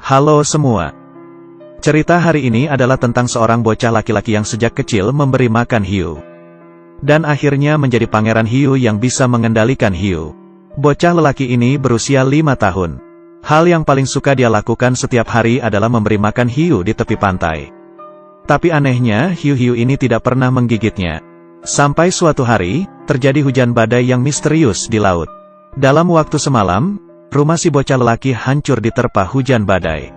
Halo semua. Cerita hari ini adalah tentang seorang bocah laki-laki yang sejak kecil memberi makan hiu. Dan akhirnya menjadi pangeran hiu yang bisa mengendalikan hiu. Bocah lelaki ini berusia 5 tahun. Hal yang paling suka dia lakukan setiap hari adalah memberi makan hiu di tepi pantai. Tapi anehnya, hiu-hiu ini tidak pernah menggigitnya. Sampai suatu hari, terjadi hujan badai yang misterius di laut. Dalam waktu semalam, rumah si bocah lelaki hancur diterpa hujan badai.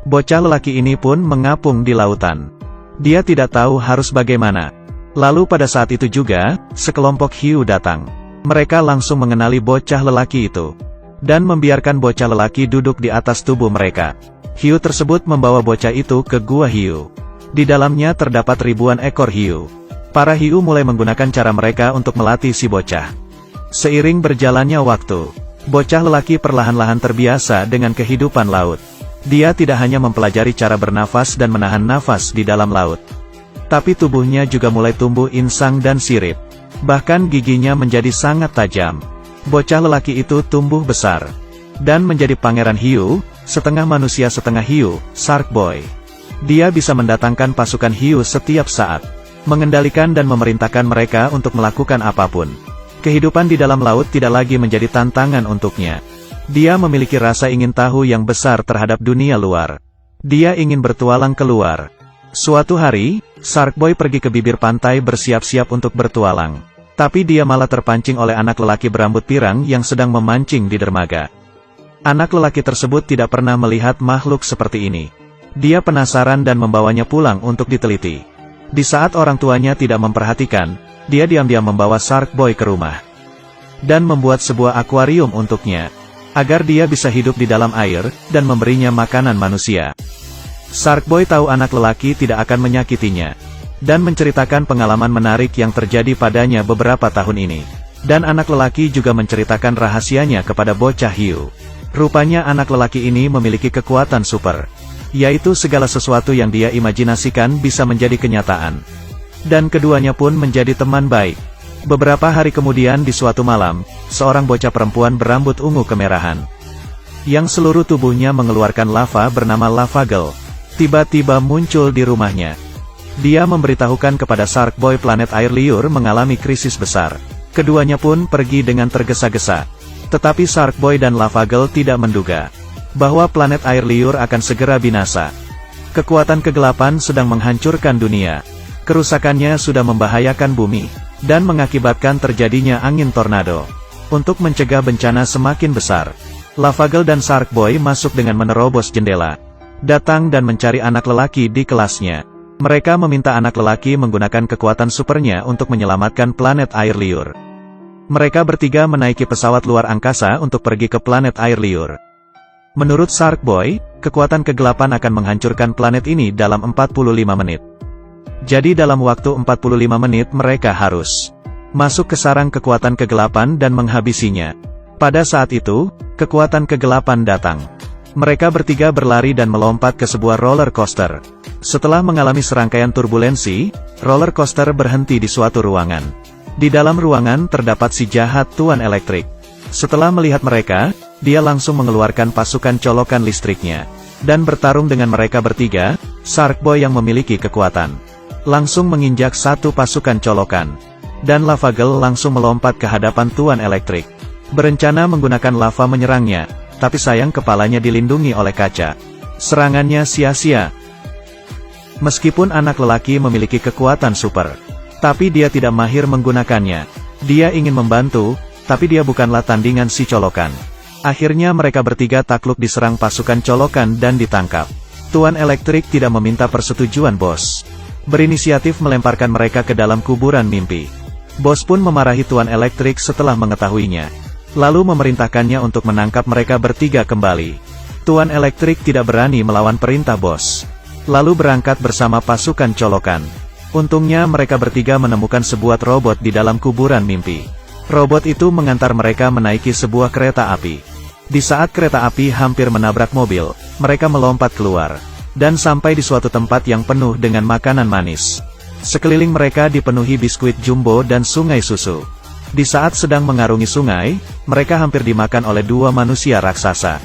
Bocah lelaki ini pun mengapung di lautan. Dia tidak tahu harus bagaimana. Lalu pada saat itu juga, sekelompok hiu datang. Mereka langsung mengenali bocah lelaki itu. Dan membiarkan bocah lelaki duduk di atas tubuh mereka. Hiu tersebut membawa bocah itu ke gua hiu. Di dalamnya terdapat ribuan ekor hiu. Para hiu mulai menggunakan cara mereka untuk melatih si bocah. Seiring berjalannya waktu, bocah lelaki perlahan-lahan terbiasa dengan kehidupan laut. Dia tidak hanya mempelajari cara bernafas dan menahan nafas di dalam laut. Tapi tubuhnya juga mulai tumbuh insang dan sirip. Bahkan giginya menjadi sangat tajam. Bocah lelaki itu tumbuh besar. Dan menjadi pangeran hiu, setengah manusia setengah hiu, Shark Boy. Dia bisa mendatangkan pasukan hiu setiap saat. Mengendalikan dan memerintahkan mereka untuk melakukan apapun. Kehidupan di dalam laut tidak lagi menjadi tantangan untuknya. Dia memiliki rasa ingin tahu yang besar terhadap dunia luar. Dia ingin bertualang keluar. Suatu hari, Shark Boy pergi ke bibir pantai bersiap-siap untuk bertualang. Tapi dia malah terpancing oleh anak lelaki berambut pirang yang sedang memancing di dermaga. Anak lelaki tersebut tidak pernah melihat makhluk seperti ini. Dia penasaran dan membawanya pulang untuk diteliti. Di saat orang tuanya tidak memperhatikan, dia diam-diam membawa Shark Boy ke rumah. Dan membuat sebuah akuarium untuknya. Agar dia bisa hidup di dalam air, dan memberinya makanan manusia. Shark Boy tahu anak lelaki tidak akan menyakitinya. Dan menceritakan pengalaman menarik yang terjadi padanya beberapa tahun ini. Dan anak lelaki juga menceritakan rahasianya kepada bocah hiu. Rupanya anak lelaki ini memiliki kekuatan super. Yaitu segala sesuatu yang dia imajinasikan bisa menjadi kenyataan. Dan keduanya pun menjadi teman baik. Beberapa hari kemudian di suatu malam, seorang bocah perempuan berambut ungu kemerahan. Yang seluruh tubuhnya mengeluarkan lava bernama Lavagel. Tiba-tiba muncul di rumahnya. Dia memberitahukan kepada Shark Boy planet air liur mengalami krisis besar. Keduanya pun pergi dengan tergesa-gesa. Tetapi Shark Boy dan Lavagel tidak menduga bahwa planet air liur akan segera binasa. Kekuatan kegelapan sedang menghancurkan dunia. Kerusakannya sudah membahayakan bumi, dan mengakibatkan terjadinya angin tornado. Untuk mencegah bencana semakin besar, Lavagel dan Shark Boy masuk dengan menerobos jendela. Datang dan mencari anak lelaki di kelasnya. Mereka meminta anak lelaki menggunakan kekuatan supernya untuk menyelamatkan planet air liur. Mereka bertiga menaiki pesawat luar angkasa untuk pergi ke planet air liur. Menurut Shark Boy, kekuatan kegelapan akan menghancurkan planet ini dalam 45 menit. Jadi dalam waktu 45 menit mereka harus masuk ke sarang kekuatan kegelapan dan menghabisinya. Pada saat itu, kekuatan kegelapan datang. Mereka bertiga berlari dan melompat ke sebuah roller coaster. Setelah mengalami serangkaian turbulensi, roller coaster berhenti di suatu ruangan. Di dalam ruangan terdapat si jahat Tuan Elektrik. Setelah melihat mereka, dia langsung mengeluarkan pasukan colokan listriknya. Dan bertarung dengan mereka bertiga, Shark Boy yang memiliki kekuatan langsung menginjak satu pasukan colokan. Dan Lavagel langsung melompat ke hadapan Tuan Elektrik. Berencana menggunakan lava menyerangnya, tapi sayang kepalanya dilindungi oleh kaca. Serangannya sia-sia. Meskipun anak lelaki memiliki kekuatan super, tapi dia tidak mahir menggunakannya. Dia ingin membantu, tapi dia bukanlah tandingan si colokan. Akhirnya mereka bertiga takluk diserang pasukan colokan dan ditangkap. Tuan Elektrik tidak meminta persetujuan bos. Berinisiatif melemparkan mereka ke dalam kuburan mimpi. Bos pun memarahi Tuan Elektrik setelah mengetahuinya. Lalu memerintahkannya untuk menangkap mereka bertiga kembali. Tuan Elektrik tidak berani melawan perintah bos. Lalu berangkat bersama pasukan colokan. Untungnya mereka bertiga menemukan sebuah robot di dalam kuburan mimpi. Robot itu mengantar mereka menaiki sebuah kereta api. Di saat kereta api hampir menabrak mobil, mereka melompat keluar. Dan sampai di suatu tempat yang penuh dengan makanan manis. Sekeliling mereka dipenuhi biskuit jumbo dan sungai susu. Di saat sedang mengarungi sungai, mereka hampir dimakan oleh dua manusia raksasa.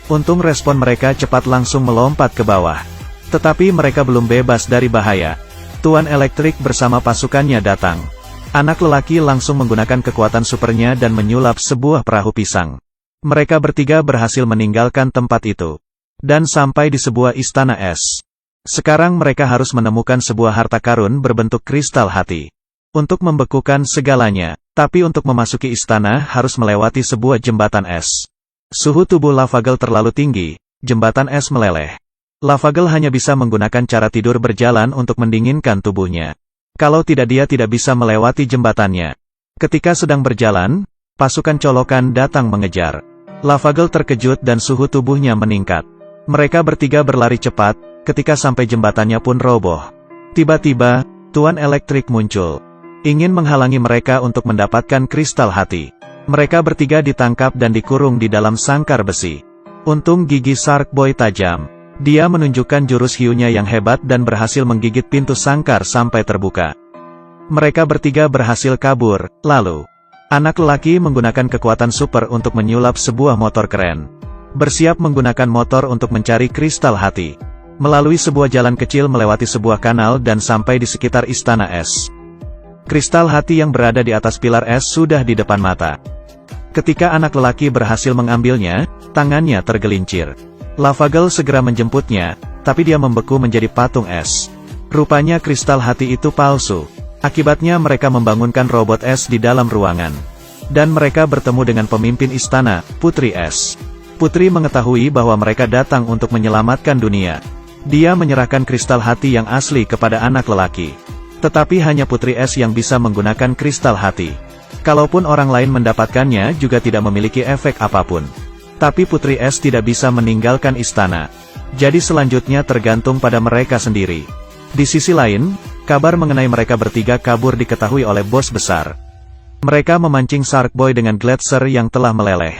Untung respon mereka cepat langsung melompat ke bawah. Tetapi mereka belum bebas dari bahaya. Tuan Elektrik bersama pasukannya datang. Anak lelaki langsung menggunakan kekuatan supernya dan menyulap sebuah perahu pisang. Mereka bertiga berhasil meninggalkan tempat itu. Dan sampai di sebuah istana es. Sekarang mereka harus menemukan sebuah harta karun berbentuk kristal hati. Untuk membekukan segalanya, tapi untuk memasuki istana harus melewati sebuah jembatan es. Suhu tubuh Lavagel terlalu tinggi, jembatan es meleleh. Lavagel hanya bisa menggunakan cara tidur berjalan untuk mendinginkan tubuhnya. Kalau tidak dia tidak bisa melewati jembatannya. Ketika sedang berjalan, pasukan colokan datang mengejar. Lavagel terkejut dan suhu tubuhnya meningkat. Mereka bertiga berlari cepat, ketika sampai jembatannya pun roboh. Tiba-tiba, Tuan Elektrik muncul. Ingin menghalangi mereka untuk mendapatkan kristal hati. Mereka bertiga ditangkap dan dikurung di dalam sangkar besi. Untung gigi Shark Boy tajam. Dia menunjukkan jurus hiunya yang hebat dan berhasil menggigit pintu sangkar sampai terbuka. Mereka bertiga berhasil kabur, lalu anak lelaki menggunakan kekuatan super untuk menyulap sebuah motor keren. Bersiap menggunakan motor untuk mencari kristal hati. Melalui sebuah jalan kecil melewati sebuah kanal dan sampai di sekitar istana es. Kristal hati yang berada di atas pilar es sudah di depan mata. Ketika anak lelaki berhasil mengambilnya, tangannya tergelincir. Lavagel segera menjemputnya, tapi dia membeku menjadi patung es. Rupanya kristal hati itu palsu. Akibatnya mereka membangunkan robot es di dalam ruangan. Dan mereka bertemu dengan pemimpin istana, Putri Es. Putri mengetahui bahwa mereka datang untuk menyelamatkan dunia. Dia menyerahkan kristal hati yang asli kepada anak lelaki. Tetapi hanya Putri Es yang bisa menggunakan kristal hati. Kalaupun orang lain mendapatkannya juga tidak memiliki efek apapun. Tapi Putri Es tidak bisa meninggalkan istana. Jadi selanjutnya tergantung pada mereka sendiri. Di sisi lain, kabar mengenai mereka bertiga kabur diketahui oleh bos besar. Mereka memancing Shark Boy dengan gletser yang telah meleleh.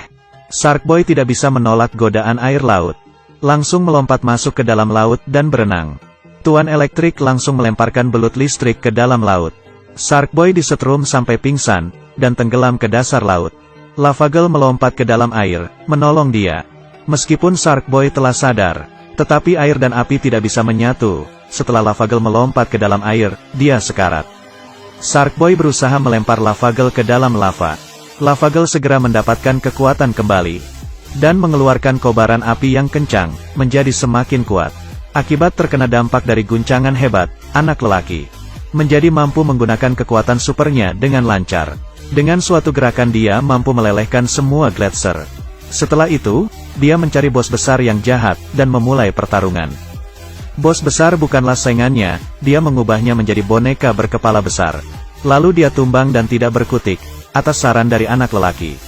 Shark Boy tidak bisa menolak godaan air laut. Langsung melompat masuk ke dalam laut dan berenang. Tuan Elektrik langsung melemparkan belut listrik ke dalam laut. Shark Boy disetrum sampai pingsan, dan tenggelam ke dasar laut. Lavagel melompat ke dalam air, menolong dia. Meskipun Shark Boy telah sadar, tetapi air dan api tidak bisa menyatu. Setelah Lavagel melompat ke dalam air, dia sekarat. Shark Boy berusaha melempar Lavagel ke dalam lava. Lavagel segera mendapatkan kekuatan kembali. Dan mengeluarkan kobaran api yang kencang, menjadi semakin kuat. Akibat terkena dampak dari guncangan hebat, anak lelaki menjadi mampu menggunakan kekuatan supernya dengan lancar. Dengan suatu gerakan dia mampu melelehkan semua gletser. Setelah itu, dia mencari bos besar yang jahat, dan memulai pertarungan. Bos besar bukanlah saingannya, dia mengubahnya menjadi boneka berkepala besar. Lalu dia tumbang dan tidak berkutik, atas saran dari anak lelaki.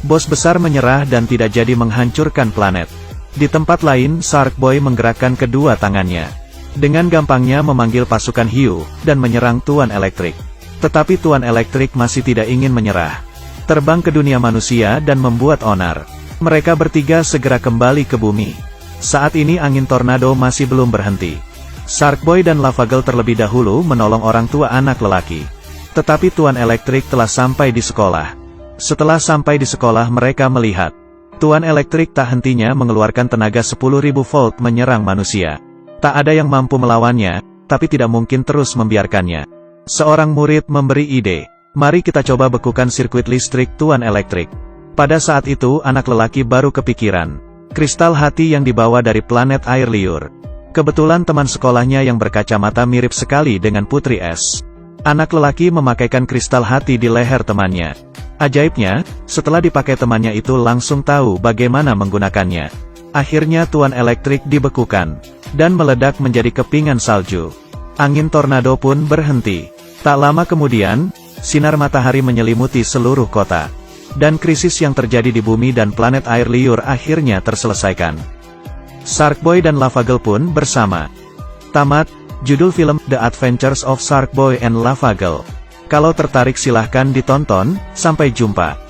Bos besar menyerah dan tidak jadi menghancurkan planet. Di tempat lain, Shark Boy menggerakkan kedua tangannya. Dengan gampangnya memanggil pasukan hiu, dan menyerang Tuan Elektrik. Tetapi Tuan Elektrik masih tidak ingin menyerah. Terbang ke dunia manusia dan membuat onar. Mereka bertiga segera kembali ke bumi. Saat ini angin tornado masih belum berhenti. Shark Boy dan Lavagel terlebih dahulu menolong orang tua anak lelaki. Tetapi Tuan Elektrik telah sampai di sekolah. Setelah sampai di sekolah mereka melihat Tuan Elektrik tak hentinya mengeluarkan tenaga 10.000 volt menyerang manusia. Tak ada yang mampu melawannya, tapi tidak mungkin terus membiarkannya. Seorang murid memberi ide, mari kita coba bekukan sirkuit listrik Tuan Elektrik. Pada saat itu anak lelaki baru kepikiran, kristal hati yang dibawa dari planet air liur. Kebetulan teman sekolahnya yang berkacamata mirip sekali dengan Putri Es. Anak lelaki memakaikan kristal hati di leher temannya. Ajaibnya, setelah dipakai temannya itu langsung tahu bagaimana menggunakannya. Akhirnya Tuan Elektrik dibekukan, dan meledak menjadi kepingan salju. Angin tornado pun berhenti. Tak lama kemudian, sinar matahari menyelimuti seluruh kota. Dan krisis yang terjadi di bumi dan planet air liur akhirnya terselesaikan. Shark Boy dan Lavagel pun bersama. Tamat, judul film The Adventures of Shark Boy and Lavagel. Kalau tertarik silahkan ditonton, sampai jumpa.